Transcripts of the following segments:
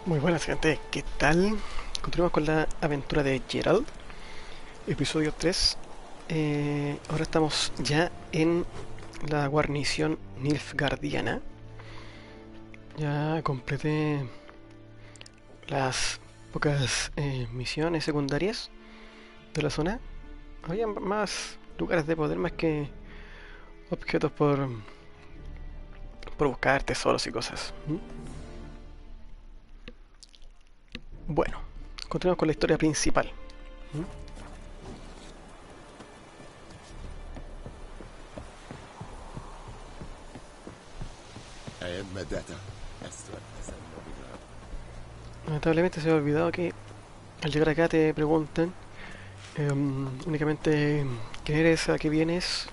Muy buenas gente, ¿qué tal? Continuamos con la aventura de Gerald, episodio 3. Ahora estamos ya en la guarnición nilfgaardiana. Ya completé las pocas misiones secundarias de la zona. Había más lugares de poder más que objetos por buscar tesoros y cosas. Bueno, continuamos con la historia principal. Lamentablemente se me ha olvidado que al llegar acá te preguntan únicamente quién eres, a qué vienes,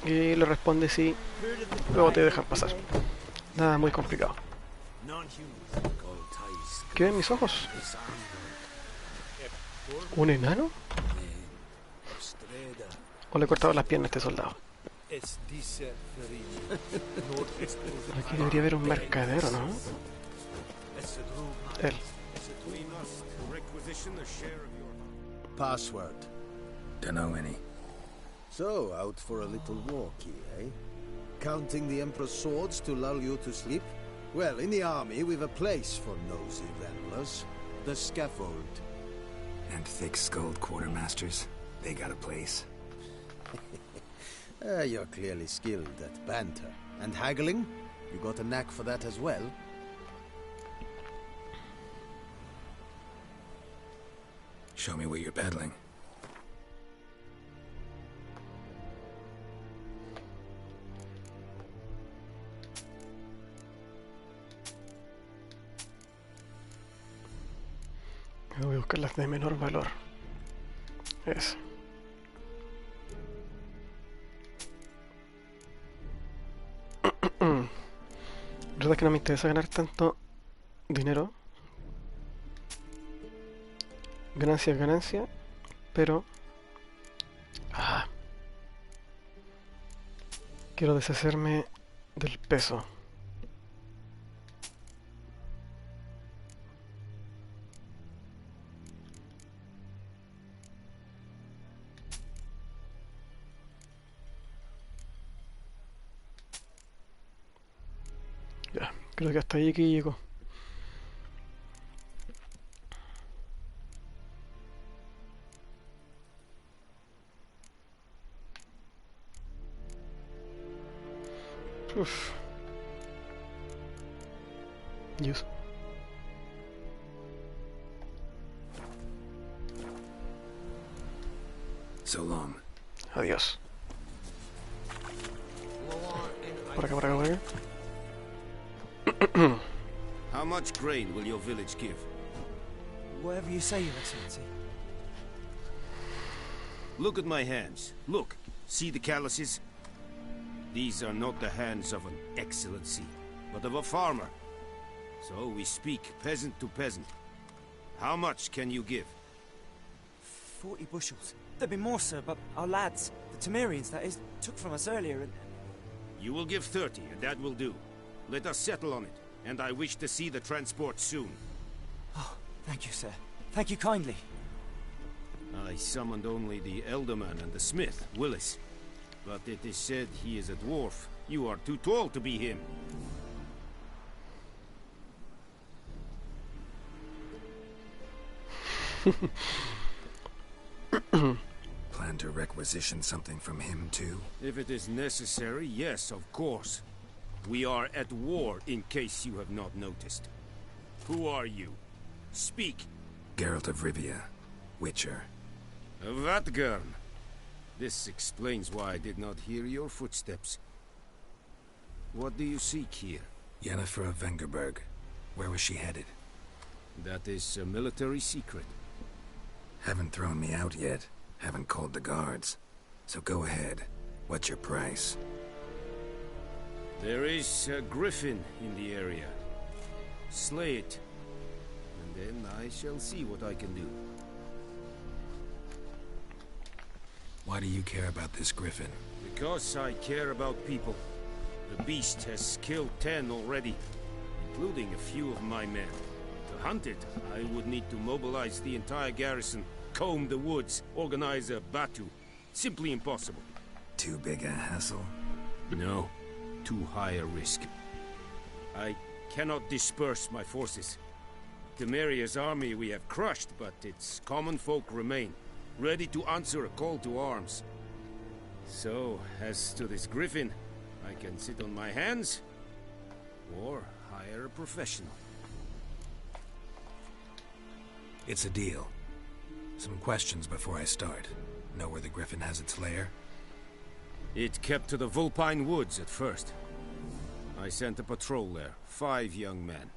y le respondes y luego te dejan pasar. Nada muy complicado. ¿Qué ven mis ojos? ¿Un enano? ¿O le he cortado las piernas a este soldado? Aquí debería haber un mercadero, ¿no? Él. Password. Don't know any. So, out for a little walkie, eh? Counting the Emperor's swords to lull you to sleep? Well, in the army, we've a place for nosy ramblers. The scaffold. And thick-skulled quartermasters, they got a place. You're clearly skilled at banter. And haggling? You got a knack for that as well? Show me what you're peddling. Voy a buscar las de menor valor. Eso. La verdad es que no me interesa ganar tanto dinero. Ganancia es ganancia, pero quiero deshacerme del peso. Ya, creo que hasta ahí aquí llego. Uf. Dios. So long. Adiós. Por acá, por acá, por acá. How much grain will your village give? Whatever you say, Your Excellency. Look at my hands. Look. See the calluses? These are not the hands of an excellency, but of a farmer. So we speak peasant to peasant. How much can you give? 40 bushels. There'd be more, sir, but our lads, the Temerians, that is, took from us earlier and... You will give 30, and that will do. Let us settle on it, and I wish to see the transport soon. Oh, thank you, sir. Thank you kindly. I summoned only the Elderman and the smith, Willis. But it is said he is a dwarf. You are too tall to be him. Plan to requisition something from him, too? If it is necessary, yes, of course. We are at war, in case you have not noticed. Who are you? Speak. Geralt of Rivia, Witcher. Vatgern. This explains why I did not hear your footsteps. What do you seek here? Yennefer of Vengerberg. Where was she headed? That is a military secret. Haven't thrown me out yet. Haven't called the guards. So go ahead. What's your price? There is a griffin in the area. Slay it. And then I shall see what I can do. Why do you care about this griffin? Because I care about people. The beast has killed 10 already, including a few of my men. Hunt it, I would need to mobilize the entire garrison, comb the woods, organize a batu. Simply impossible. Too big a hassle? No, too high a risk. I cannot disperse my forces. Temeria's army we have crushed, but its common folk remain, ready to answer a call to arms. So, as to this griffin, I can sit on my hands, or hire a professional. It's a deal. Some questions before I start. Know where the griffin has its lair? It kept to the Vulpine Woods at first. I sent a patrol there, 5 young men.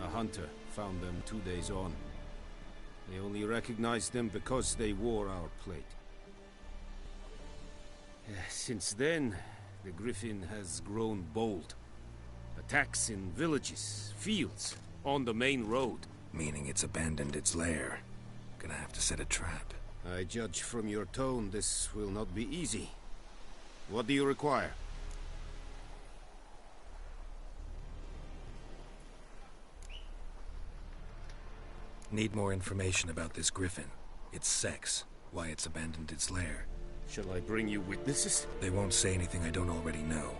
A hunter found them 2 days on. They only recognized them because they wore our plate. Since then, the griffin has grown bold. Attacks in villages, fields, on the main road. Meaning it's abandoned its lair. Gonna have to set a trap. I judge from your tone this will not be easy. What do you require? Need more information about this griffin. Its sex, why it's abandoned its lair. Shall I bring you witnesses? They won't say anything I don't already know.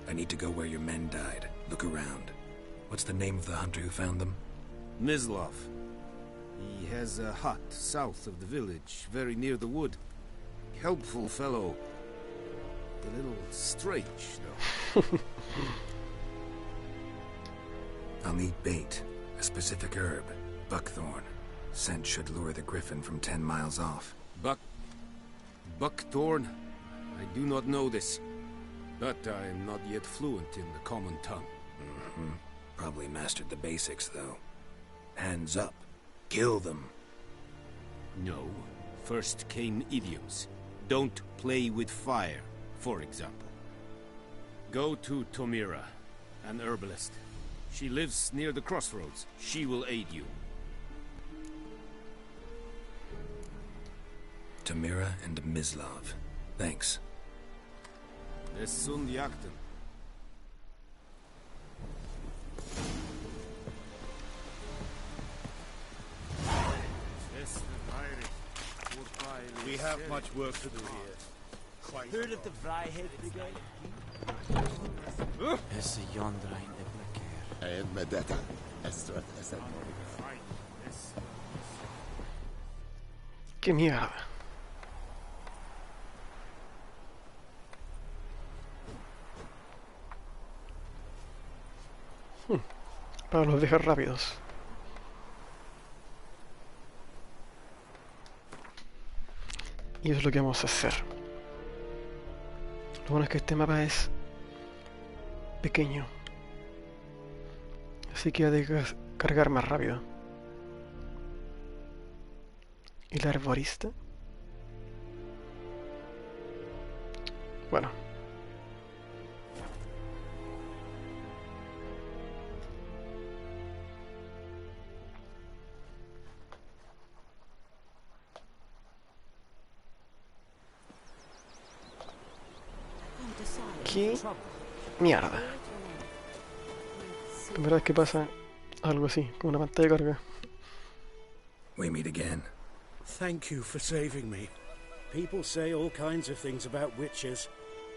I need to go where your men died. Look around. What's the name of the hunter who found them? Mislov. He has a hut south of the village, very near the wood. Helpful fellow. A little strange, though. I'll need bait. A specific herb. Buckthorn. Scent should lure the griffin from 10 miles off. Buckthorn? I do not know this. But I am not yet fluent in the common tongue. Probably mastered the basics, though. Hands up. Kill them. No. First came idioms. Don't play with fire, for example. Go to Tomira, an herbalist. She lives near the crossroads. She will aid you. Tamira and Mislov. Thanks. Es sunt jagten. We have much work to do here. Heard of the Vryhead Brigade? Esse yondra in the Blacker. And Medetta. Estrat Esel. ¡Qué mierda! Para los viajes rápidos. Y eso es lo que vamos a hacer. Lo bueno es que este mapa es pequeño, así que ha de cargar más rápido. ¿Y la arborista? Bueno. ¿Qué mierda? La verdad es que pasa algo así, como una pantalla de carga. We meet again. Thank you for saving me. People say all kinds of things about witches,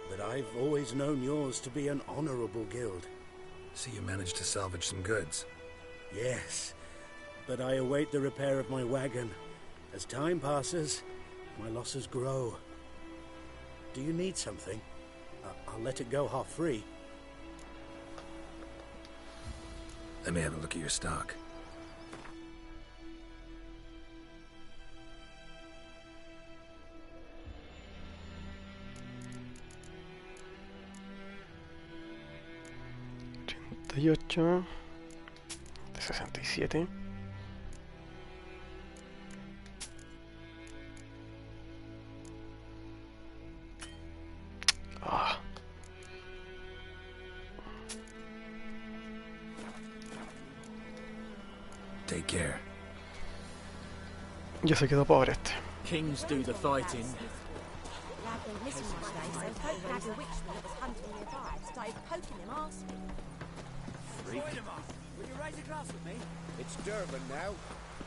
but I've always known yours to be an honorable guild. So you managed to salvage some goods. Yes, but I await the repair of my wagon. As time passes, my losses grow. Do you need something? I'll let it go half-free. Let me have a look at your stock. De 67. Ah. Take care. Ya se quedó pobre este. Kings do the fighting. Will you raise a glass with me? It's Durban now.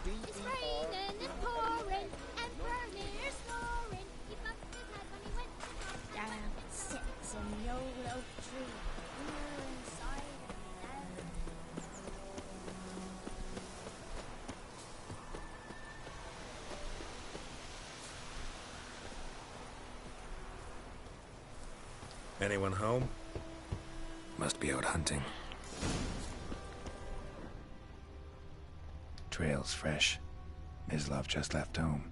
It's raining and pouring, and Vermeer's snoring. He bumped his head when he went to the down. It sits in the old oak tree, inside and down. Anyone home? Must be out hunting. Trail's fresh. Mislav just left home.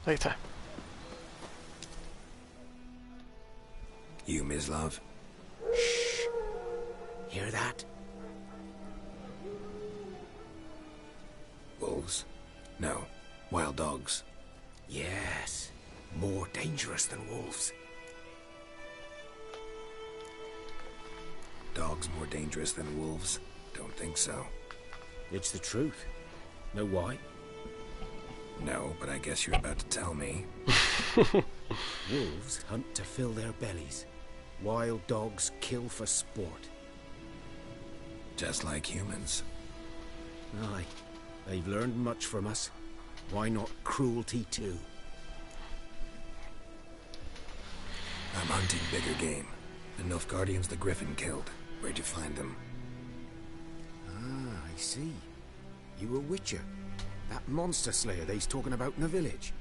Ahí está. You, Mislav? Hear that? Wolves? No. Wild dogs. Yes. More dangerous than wolves. Dogs more dangerous than wolves? Don't think so. It's the truth. Know why? No, but I guess you're about to tell me. Wolves hunt to fill their bellies. Wild dogs kill for sport. Just like humans. Aye. They've learned much from us. Why not cruelty too? I'm hunting bigger game. The Nilfgaardians the Griffin killed. Where'd you find them? Ah, I see. You a witcher. That monster slayer they's talking about in the village.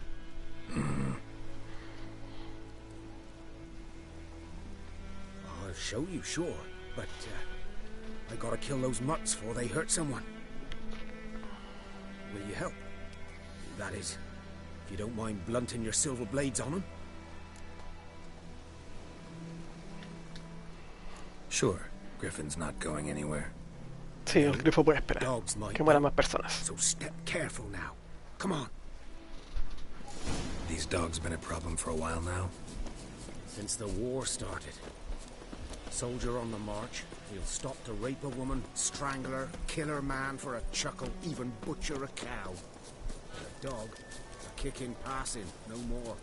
I'll show you, sure. But, I gotta kill those mutts before they hurt someone. Will you help? That is, if you don't mind blunting your silver blades on them. Sure. Griffin's not going anywhere. Sí, el grifo puede esperar. Dogs might Que mueran be. más personas. So step careful now. Come on. These dogs been a problem for a while now? Since the war started. Soldier on the march, he'll stop to rape a woman, strangle her, kill her man for a chuckle, even butcher a cow. A dog, a kick in passing, no more.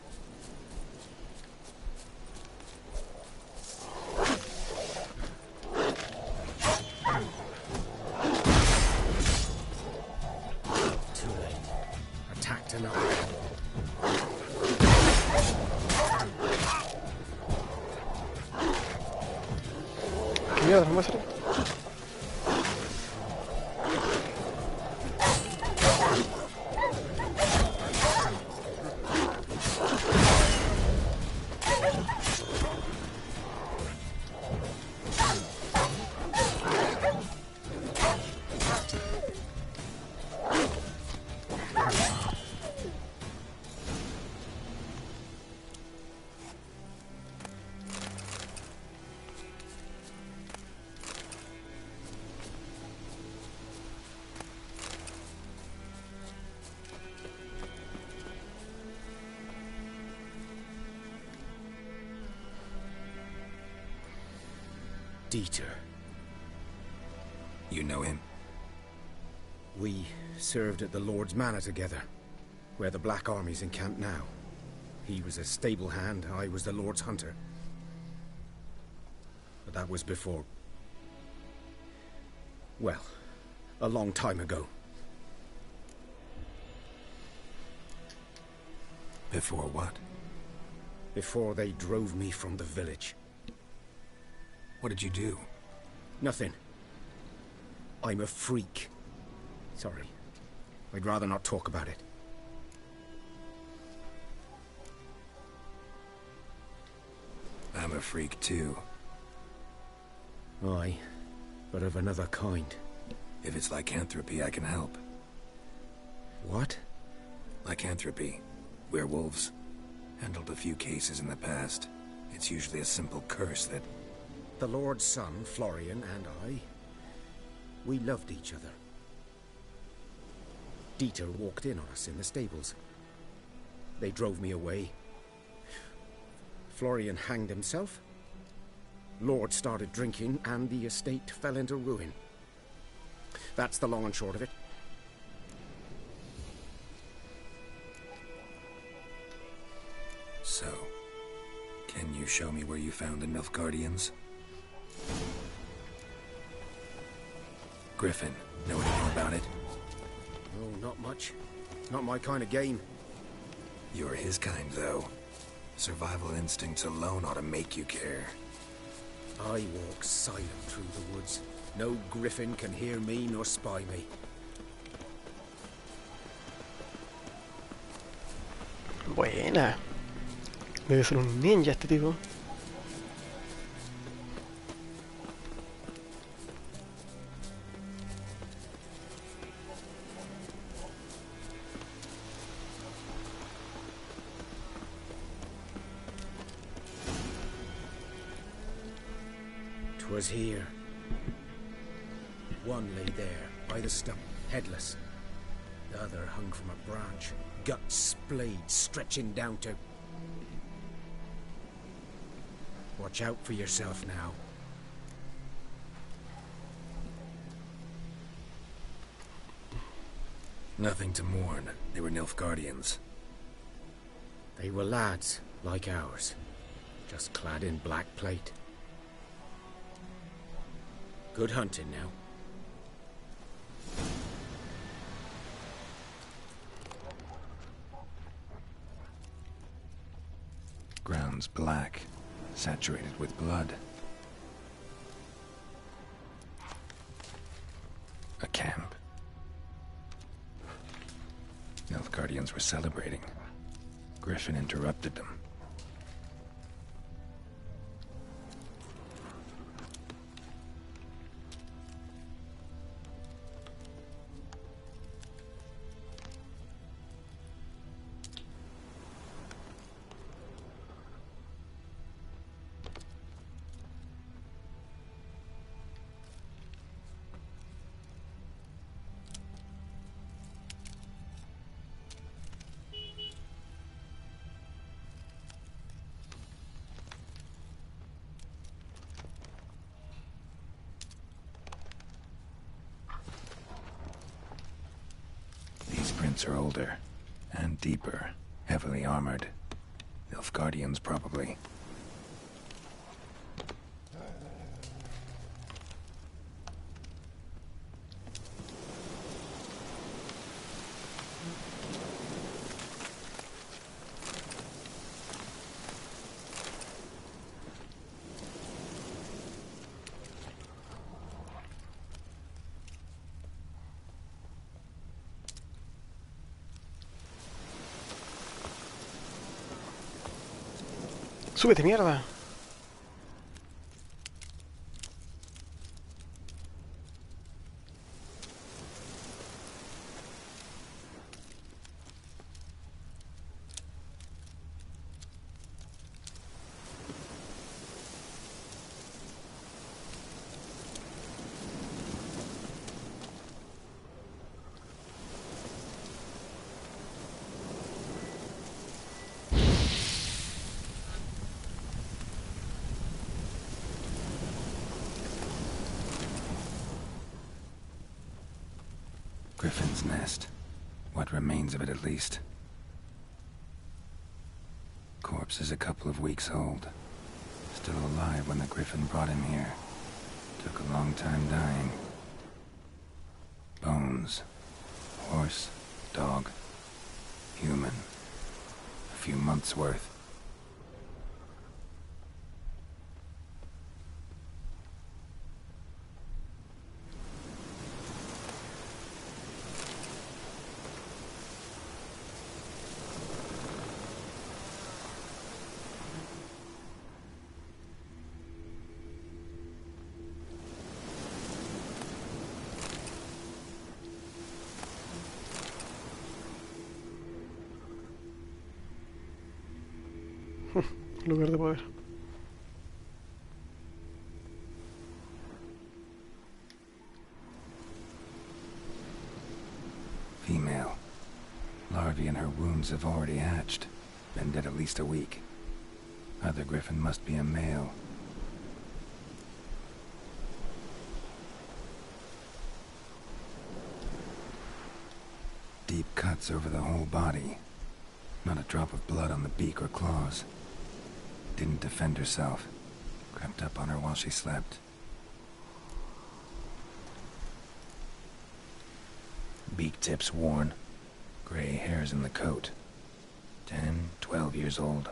Too late. Attacked another. ¿Qué mierda? ¿No me sale? Dieter. You know him? We served at the Lord's Manor together, where the Black Army's encamped now. He was a stable hand, I was the Lord's hunter. But that was before... well, a long time ago. Before what? Before they drove me from the village. What did you do? Nothing. I'm a freak. Sorry. I'd rather not talk about it. I'm a freak too. Aye, but of another kind. If it's lycanthropy, I can help. What? Lycanthropy. Werewolves. Handled a few cases in the past. It's usually a simple curse that... The Lord's son, Florian, and I, we loved each other. Dieter walked in on us in the stables. They drove me away. Florian hanged himself. Lord started drinking, and the estate fell into ruin. That's the long and short of it. So, can you show me where you found the Nilfgaardians? Griffin, know anything about it? Oh, not much. Not my kind of game. You're his kind, though. Survival instincts alone ought to make you care. I walk silent through the woods. No griffin can hear me nor spy me. Buena. Debe ser un ninja este tipo. Was here. One lay there, by the stump, headless. The other hung from a branch, guts splayed, stretching down to... Watch out for yourself now. Nothing to mourn. They were Nilfgaardians. They were lads, like ours, just clad in black plate. Good hunting now. Ground's black, saturated with blood. A camp. Nilfgaardians were celebrating. Griffin interrupted them. Are older and deeper, heavily armored. Nilfgaardians, probably. ¡Súbete, mierda! Griffin's nest. What remains of it, at least. Corpse is a couple of weeks old. Still alive when the Griffin brought him here. Took a long time dying. Bones. Horse. Dog. Human. A few months' worth. Lugar de poder. Female. Larvae in her wounds have already hatched. Been dead at least a week. Other Griffin must be a male. Deep cuts over the whole body. Not a drop of blood on the beak or claws. Didn't defend herself. Crept up on her while she slept. Beak tips worn. Gray hairs in the coat. 10, 12 years old.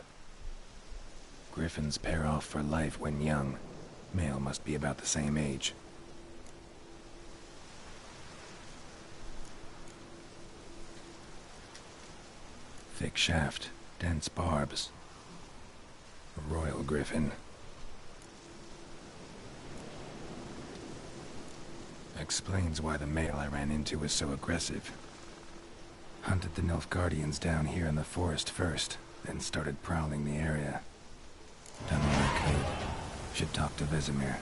Griffins pair off for life when young. Male must be about the same age. Thick shaft, dense barbs. A royal griffin. Explains why the male I ran into was so aggressive. Hunted the Nilfgaardians down here in the forest first, then started prowling the area. Done what I could. Should talk to Vesemir.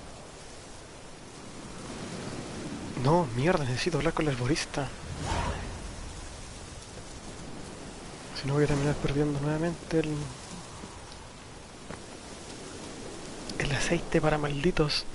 No, mierda, necesito hablar con la herborista. Si no voy a terminar perdiendo nuevamente el aceite para malditos.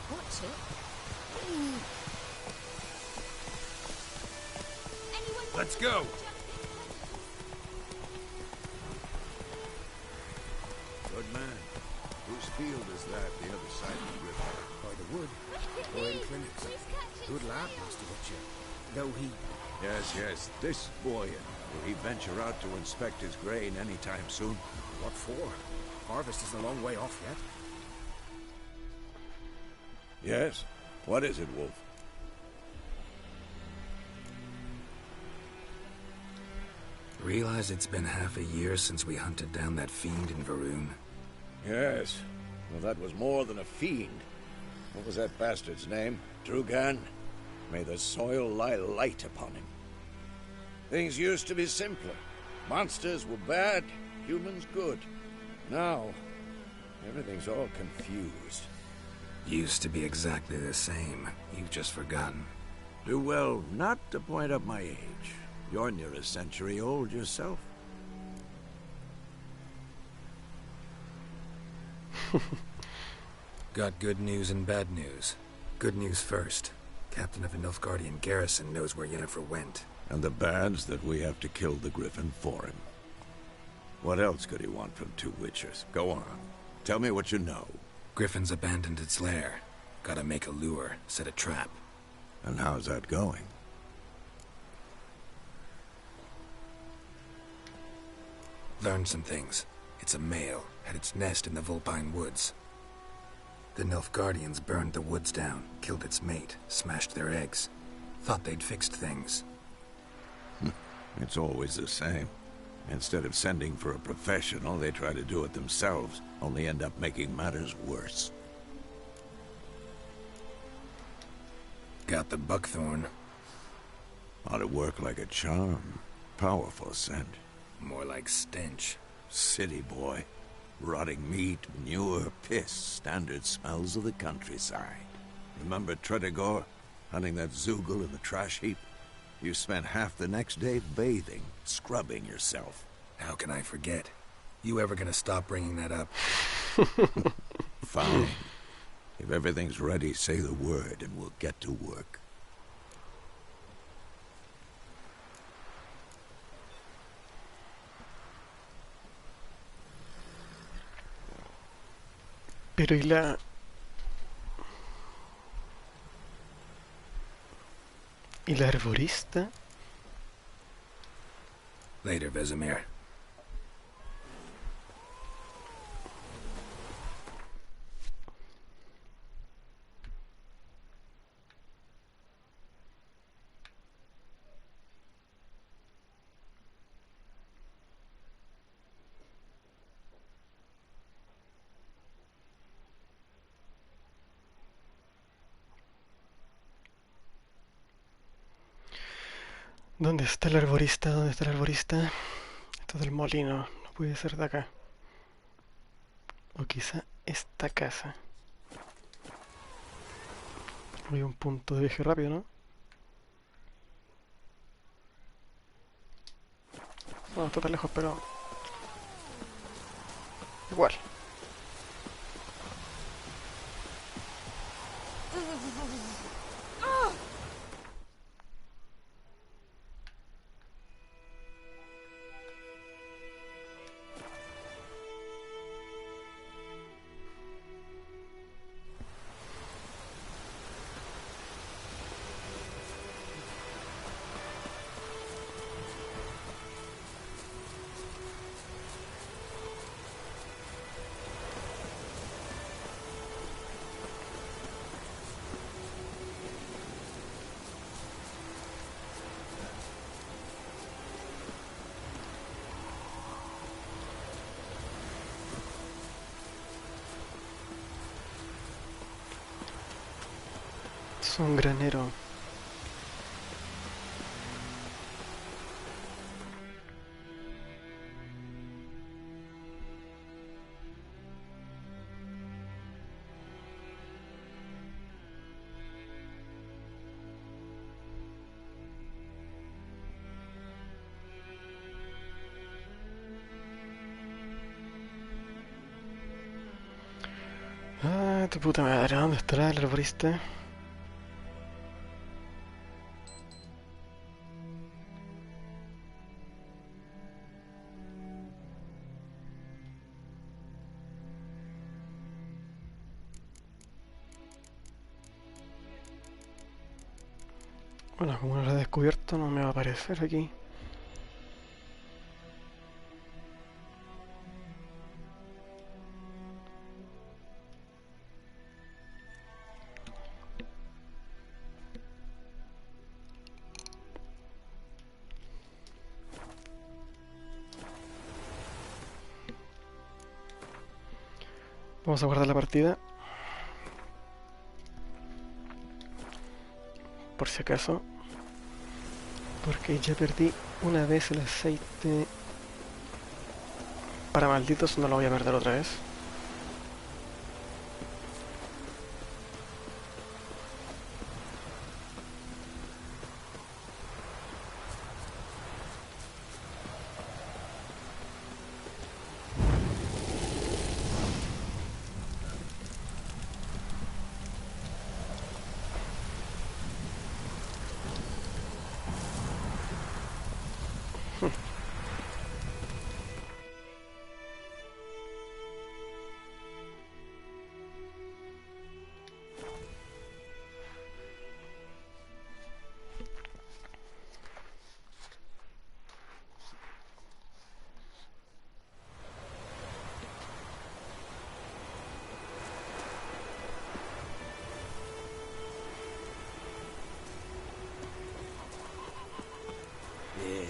Watch it. Anyone Let's go. Good man. Whose field is that, the other side of the river? By the wood. Or in clinics. Good lad, Master Witcher. Though he... Yes. This boy. Will he venture out to inspect his grain anytime soon? What for? Harvest is a long way off yet. Yes. What is it, Wolf? Realize it's been half a year since we hunted down that fiend in Varun? Yes. Well, that was more than a fiend. What was that bastard's name? Drugan? May the soil lie light upon him. Things used to be simpler. Monsters were bad, humans good. Now, everything's all confused. Used to be exactly the same. You've just forgotten. Do well not to point up my age. You're near a century old yourself. Got good news and bad news. Good news first. Captain of a Nilfgaardian garrison knows where Yennefer went. And the bad's that we have to kill the Griffin for him. What else could he want from two Witchers? Go on. Tell me what you know. Griffin's abandoned its lair. Gotta make a lure, set a trap. And how's that going? Learned some things. It's a male, had its nest in the Vulpine Woods. The Nilfgaardians burned the woods down, killed its mate, smashed their eggs. Thought they'd fixed things. It's always the same. Instead of sending for a professional, they try to do it themselves, only end up making matters worse. Got the buckthorn. Ought to work like a charm. Powerful scent. More like stench. City boy. Rotting meat, manure, piss, standard smells of the countryside. Remember Tretogor? Hunting that Zoogle in the trash heap? You spent half the next day bathing, scrubbing yourself. How can I forget? You ever gonna stop bringing that up? Fine. If everything's ready, say the word and we'll get to work. Pero y la... ¿Y la herborista? Later, Vesemir. ¿Dónde está el arborista? ¿Dónde está el arborista? Esto es del molino, no puede ser de acá. O quizá esta casa. Hay un punto de viaje rápido, ¿no? No, está tan lejos, pero... igual. Es un granero. Ah, tu puta madre, ¿dónde estará el arborista? Bueno, como no lo he descubierto, no me va a aparecer aquí. Vamos a guardar la partida. Por si acaso. Porque ya perdí una vez el aceite. Para malditos no lo voy a perder otra vez.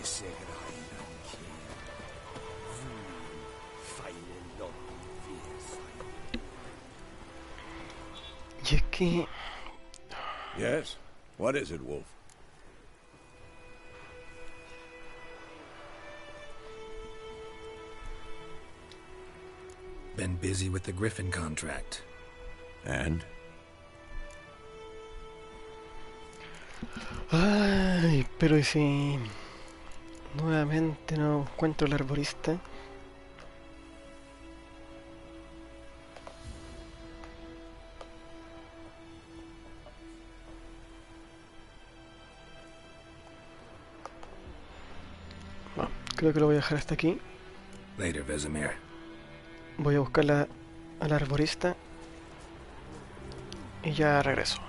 Ese gran anche. Fai el Y es que... Yes? What is it, Wolf? Been busy with the Griffin contract. And? Ay, pero ¿y si nuevamente no encuentro el arborista? Bueno, creo que lo voy a dejar hasta aquí. Later, Vesemir. Voy a buscar al arborista y ya regreso.